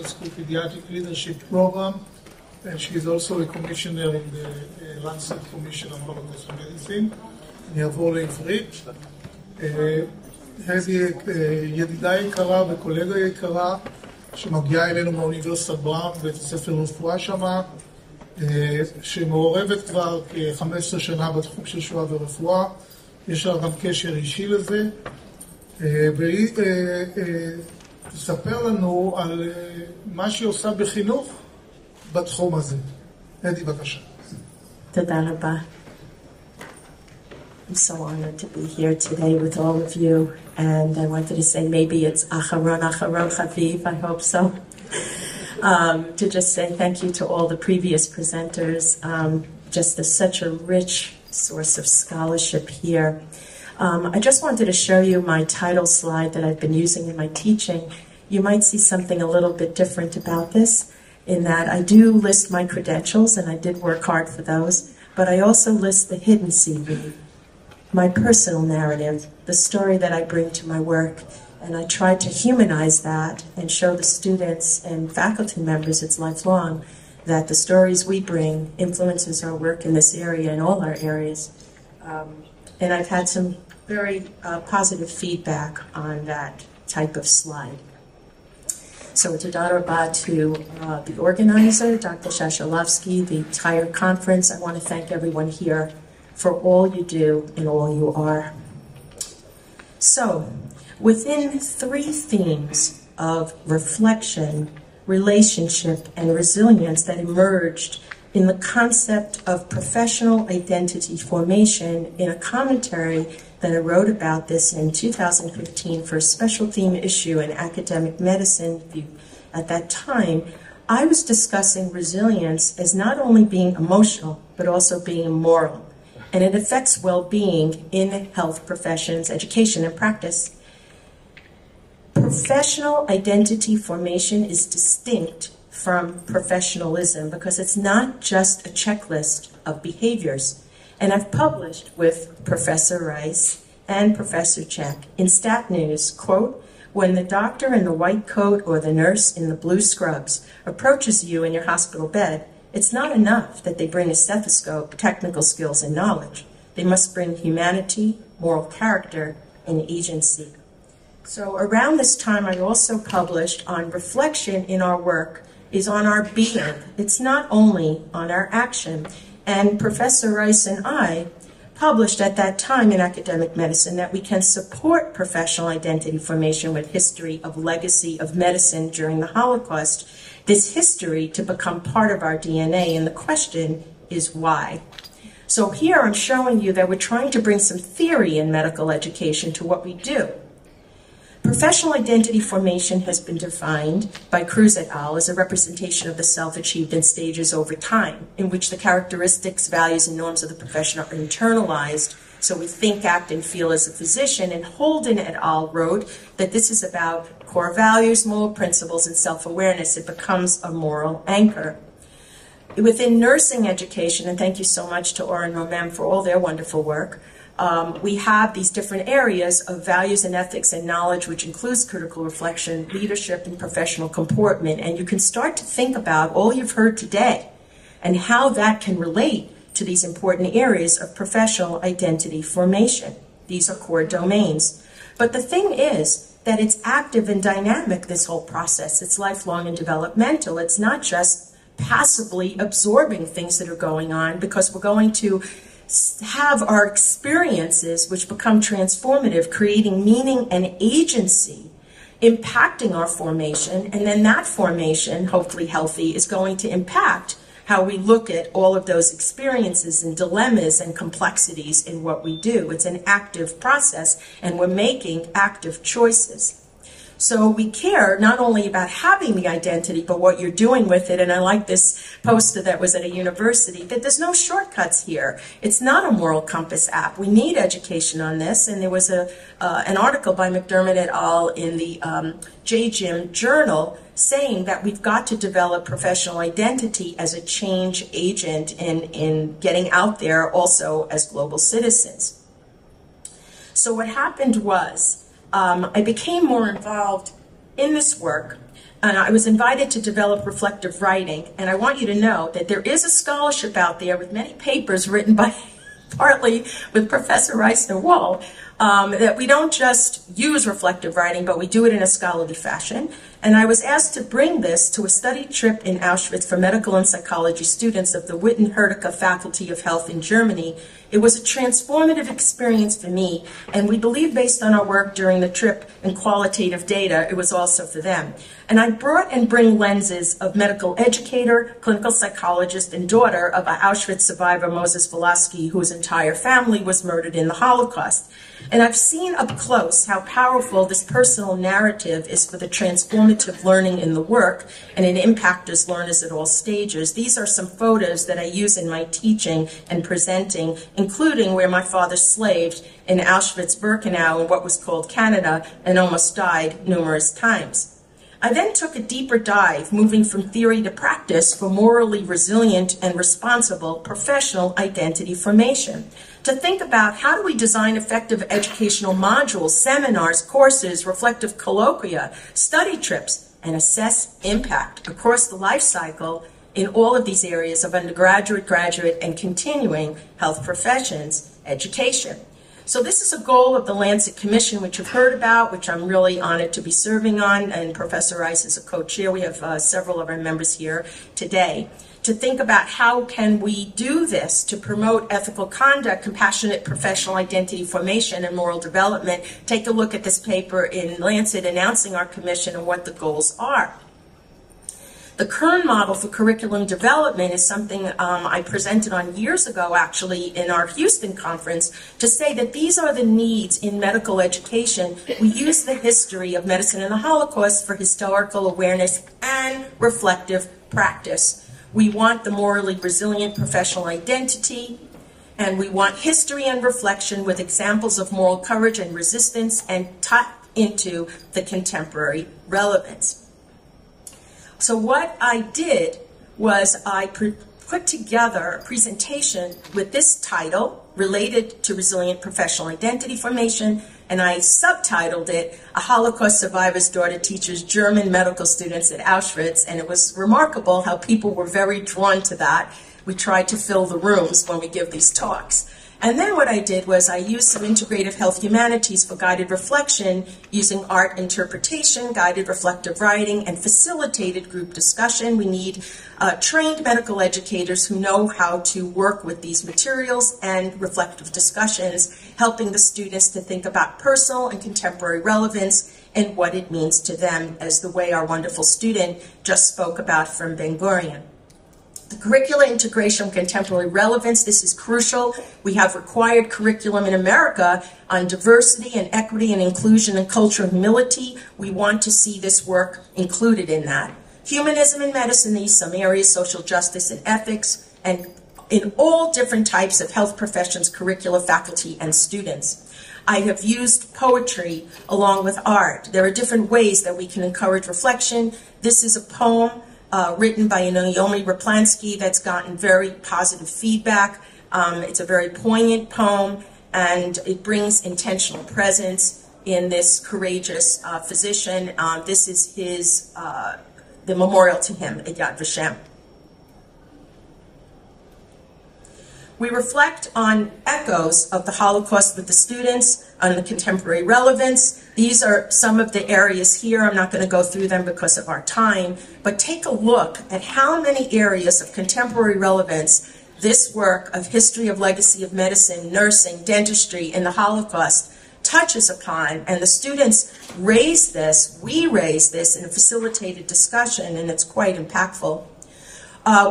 School Pediatric Leadership Program, and she is also a commissioner in the Lancet Commission on Holocaust Medicine. אני אעבור לעברית. היא ידידה יקרה וקולגה יקרה שמגיעה אלינו מאוניברסיטת בראון, בית הספר רפואה שמה, שמעורבת כבר כ-15 שנה בתחום של שואה ורפואה. יש לה גם קשר אישי לזה, והיא תספר לנו על מה שהיא עושה בחינוך בתחום הזה. אדי, בבקשה. תודה רבה. I'm so honored to be here today with all of you, and I wanted to say maybe it's Acharon Chaviv, I hope so. To just say thank you to all the previous presenters. Just such a rich source of scholarship here. I just wanted to show you my title slide that I've been using in my teaching. You might see something a little bit different about this, in that I do list my credentials, and I did work hard for those, but I also list the hidden CV, my personal narrative, the story that I bring to my work, and I try to humanize that and show the students and faculty members, it's lifelong, that the stories we bring influences our work in this area and all our areas. And I've had some very positive feedback on that type of slide. So toda rabah to the organizer, Dr. Shashalovsky, the entire conference. I want to thank everyone here for all you do and all you are. So, within three themes of reflection, relationship, and resilience that emerged in the concept of professional identity formation in a commentary that I wrote about this in 2015 for a special theme issue in Academic Medicine. At that time, I was discussing resilience as not only being emotional, but also being moral. And it affects well-being in health professions, education, and practice. Professional identity formation is distinct from professionalism because it's not just a checklist of behaviors. And I've published with Professor Rice and Professor Check in Stat News, quote, "When the doctor in the white coat or the nurse in the blue scrubs approaches you in your hospital bed, it's not enough that they bring a stethoscope, technical skills, and knowledge. They must bring humanity, moral character, and agency." So around this time, I also published on reflection in our work is on our being. It's not only on our action. And Professor Rice and I published at that time in Academic Medicine that we can support professional identity formation with history of legacy of medicine during the Holocaust, this history to become part of our DNA, and the question is why. So here I'm showing you that we're trying to bring some theory in medical education to what we do. Professional identity formation has been defined by Cruz et al. As a representation of the self achieved in stages over time, in which the characteristics, values, and norms of the profession are internalized, so we think, act, and feel as a physician. And Holden et al. Wrote that this is about core values, moral principles, and self-awareness. It becomes a moral anchor. Within nursing education, and thank you so much to Ora and Romem for all their wonderful work, we have these different areas of values and ethics and knowledge, which includes critical reflection, leadership, and professional comportment. And you can start to think about all you've heard today and how that can relate to these important areas of professional identity formation. These are core domains. But the thing is that it's active and dynamic, this whole process. It's lifelong and developmental. It's not just passively absorbing things that are going on, because we're going to have our experiences which become transformative, creating meaning and agency, impacting our formation, and then that formation, hopefully healthy, is going to impact how we look at all of those experiences and dilemmas and complexities in what we do. It's an active process, and we're making active choices. So we care not only about having the identity, but what you're doing with it. And I like this poster that was at a university, that there's no shortcuts here. It's not a moral compass app. We need education on this. And there was an article by McDermott et al. In the JGIM journal saying that we've got to develop professional identity as a change agent in getting out there also as global citizens. So what happened was, I became more involved in this work and I was invited to develop reflective writing. And I want you to know that there is a scholarship out there with many papers written by, partly with Professor Rice and Wall, that we don't just use reflective writing, but we do it in a scholarly fashion. And I was asked to bring this to a study trip in Auschwitz for medical and psychology students of the Witten-Herdecke Faculty of Health in Germany. It was a transformative experience for me, and we believe, based on our work during the trip and qualitative data, it was also for them. And I brought and bring lenses of medical educator, clinical psychologist, and daughter of an Auschwitz survivor, Moses Volaski, whose entire family was murdered in the Holocaust. And I've seen up close how powerful this personal narrative is for the transformative learning in the work, and it impacts learners at all stages. These are some photos that I use in my teaching and presenting, including where my father slaved in Auschwitz-Birkenau in what was called Canada and almost died numerous times. I then took a deeper dive, moving from theory to practice for morally resilient and responsible professional identity formation, to think about how do we design effective educational modules, seminars, courses, reflective colloquia, study trips, and assess impact across the life cycle in all of these areas of undergraduate, graduate, and continuing health professions education. So this is a goal of the Lancet Commission, which you've heard about, which I'm really honored to be serving on, and Professor Rice is a co-chair. We have several of our members here today, to think about how can we do this to promote ethical conduct, compassionate professional identity formation, and moral development. Take a look at this paper in Lancet announcing our commission and what the goals are. The Kern model for curriculum development is something I presented on years ago, actually, in our Houston conference, to say that these are the needs in medical education. We use the history of medicine and the Holocaust for historical awareness and reflective practice. We want the morally resilient professional identity, and we want history and reflection with examples of moral courage and resistance, and tap into the contemporary relevance. So what I did was I put together a presentation with this title related to resilient professional identity formation, and I subtitled it, A Holocaust Survivor's Daughter Teaches German Medical Students at Auschwitz, and it was remarkable how people were very drawn to that. We try to fill the rooms when we give these talks. And then what I did was I used some integrative health humanities for guided reflection using art interpretation, guided reflective writing, and facilitated group discussion. We need trained medical educators who know how to work with these materials and reflective discussions, helping the students to think about personal and contemporary relevance and what it means to them, as the way our wonderful student just spoke about from Ben Gurion. The curricular integration of contemporary relevance, this is crucial. We have required curriculum in America on diversity and equity and inclusion and cultural humility. We want to see this work included in that. Humanism in medicine, these some areas, social justice and ethics, and in all different types of health professions, curricula, faculty, and students. I have used poetry along with art. There are different ways that we can encourage reflection. This is a poem written by Naomi Raplansky that's gotten very positive feedback. It's a very poignant poem, and it brings intentional presence in this courageous physician. This is his, the memorial to him at Yad Vashem. We reflect on echoes of the Holocaust with the students, on the contemporary relevance. These are some of the areas here. I'm not going to go through them because of our time, but take a look at how many areas of contemporary relevance this work of history of legacy of medicine, nursing, dentistry, and the Holocaust touches upon. And the students raise this, we raise this in a facilitated discussion, and it's quite impactful.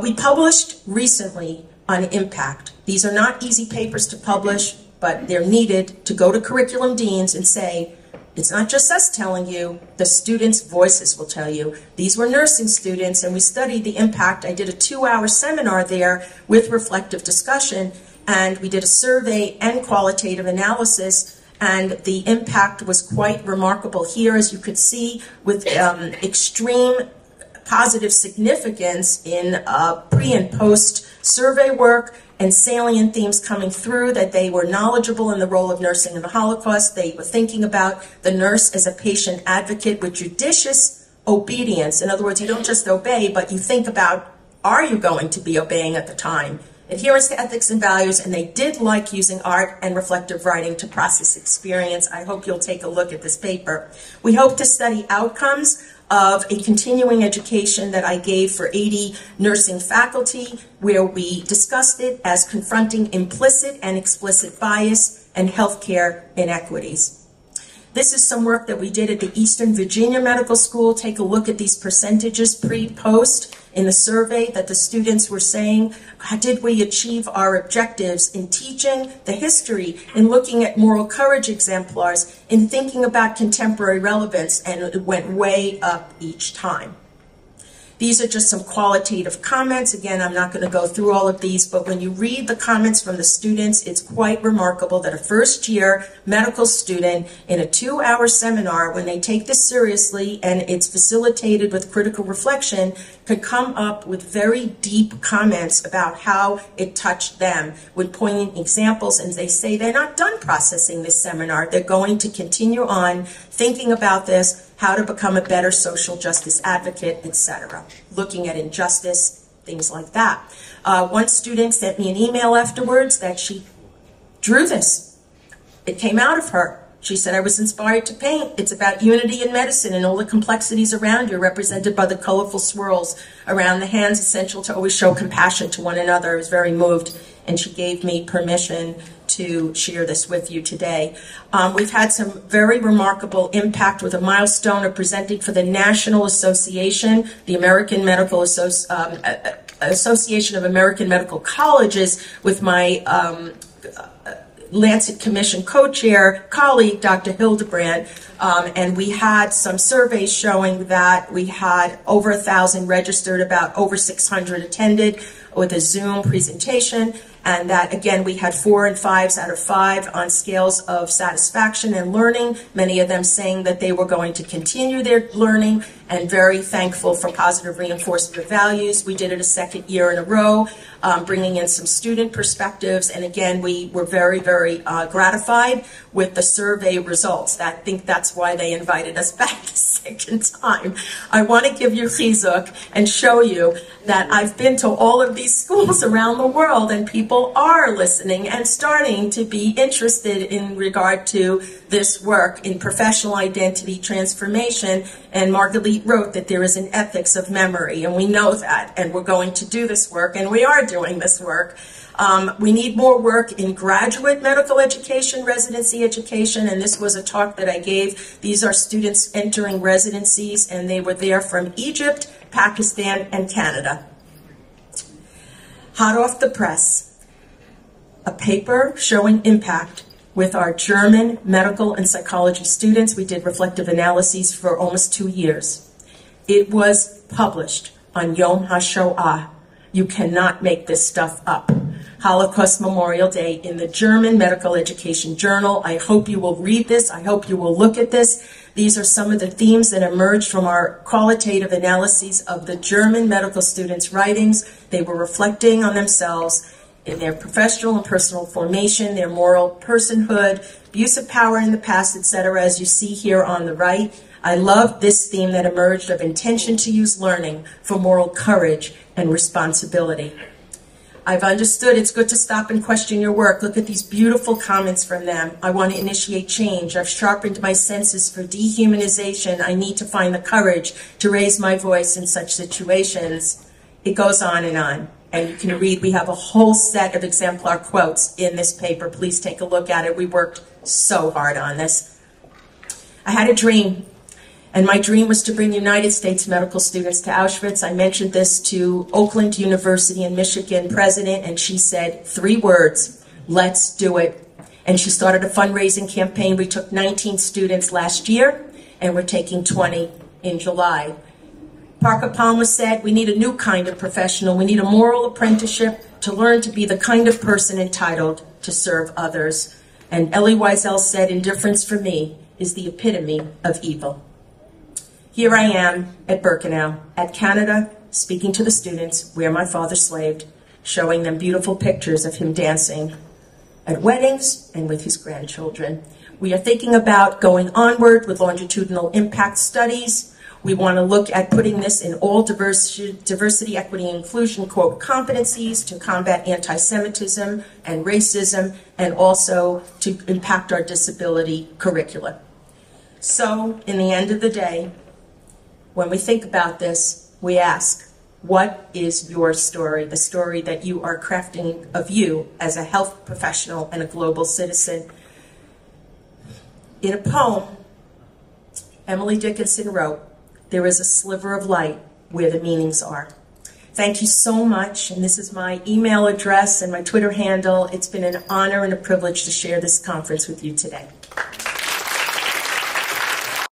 We published recently on impact. These are not easy papers to publish, but they're needed to go to curriculum deans and say, it's not just us telling you, the students' voices will tell you. These were nursing students, and we studied the impact. I did a 2-hour seminar there with reflective discussion, and we did a survey and qualitative analysis, and the impact was quite remarkable here, as you could see, with extreme positive significance in pre and post survey work and salient themes coming through, that they were knowledgeable in the role of nursing in the Holocaust. They were thinking about the nurse as a patient advocate with judicious obedience. In other words, you don't just obey, but you think about, are you going to be obeying at the time? Adherence to ethics and values, and they did like using art and reflective writing to process experience. I hope you'll take a look at this paper. We hope to study outcomes of a continuing education that I gave for 80 nursing faculty, where we discussed it as confronting implicit and explicit bias and healthcare inequities. This is some work that we did at the Eastern Virginia Medical School. Take a look at these percentages pre-post in the survey that the students were saying, did we achieve our objectives in teaching the history, in looking at moral courage exemplars, in thinking about contemporary relevance, and it went way up each time. These are just some qualitative comments. Again, I'm not going to go through all of these, but when you read the comments from the students, it's quite remarkable that a first-year medical student in a 2-hour seminar, when they take this seriously and it's facilitated with critical reflection, could come up with very deep comments about how it touched them, with poignant examples, and they say they're not done processing this seminar. They're going to continue on thinking about this, how to become a better social justice advocate, etc. Looking at injustice, things like that. One student sent me an email afterwards that she drew this. It came out of her. She said, I was inspired to paint. It's about unity in medicine and all the complexities around you, represented by the colorful swirls around the hands, essential to always show compassion to one another. I was very moved, and she gave me permission to share this with you today. We've had some very remarkable impact with a milestone of presenting for the National Association, the American Medical Association of American Medical Colleges, with my Lancet Commission co-chair colleague, Dr. Hildebrand, and we had some surveys showing that we had over 1,000 registered, about over 600 attended with a Zoom presentation, and that, again, we had 4 and 5s out of 5 on scales of satisfaction and learning, many of them saying that they were going to continue their learning, and very thankful for positive reinforcement of values. We did it a second year in a row, bringing in some student perspectives, and again, we were very, very gratified with the survey results. I think that's why they invited us back the second time. I want to give you chizuk and show you that I've been to all of these schools around the world, and people are listening and starting to be interested in regard to this work in professional identity transformation. And Marguerite wrote that there is an ethics of memory, and we know that, and we're going to do this work, and we are doing this work. We need more work in graduate medical education, residency education, and this was a talk that I gave. These are students entering residencies, and they were there from Egypt, Pakistan, and Canada. Hot off the press, a paper showing impact with our German medical and psychology students. We did reflective analyses for almost 2 years. It was published on Yom HaShoah. You cannot make this stuff up. Holocaust Memorial Day in the German Medical Education Journal. I hope you will read this. I hope you will look at this. These are some of the themes that emerged from our qualitative analyses of the German medical students' writings. They were reflecting on themselves in their professional and personal formation, their moral personhood, abuse of power in the past, etc., as you see here on the right. I love this theme that emerged of intention to use learning for moral courage and responsibility. I've understood it's good to stop and question your work. Look at these beautiful comments from them. I want to initiate change. I've sharpened my senses for dehumanization. I need to find the courage to raise my voice in such situations. It goes on. And you can read, we have a whole set of exemplar quotes in this paper. Please take a look at it. We worked so hard on this. I had a dream, and my dream was to bring United States medical students to Auschwitz. I mentioned this to Oakland University in Michigan president, and she said 3 words, let's do it. And she started a fundraising campaign. We took 19 students last year, and we're taking 20 in July. Parker Palmer said, we need a new kind of professional. We need a moral apprenticeship to learn to be the kind of person entitled to serve others. And Elie Wiesel said, indifference for me is the epitome of evil. Here I am at Birkenau, at Canada, speaking to the students where my father slaved, showing them beautiful pictures of him dancing at weddings and with his grandchildren. We are thinking about going onward with longitudinal impact studies. We want to look at putting this in all diversity, equity, and inclusion, quote, competencies to combat anti-Semitism and racism, and also to impact our disability curricula. So, in the end of the day, when we think about this, we ask, what is your story, the story that you are crafting of you as a health professional and a global citizen? In a poem, Emily Dickinson wrote, "There is a sliver of light where the meanings are." Thank you so much, and this is my email address and my Twitter handle. It's been an honor and a privilege to share this conference with you today.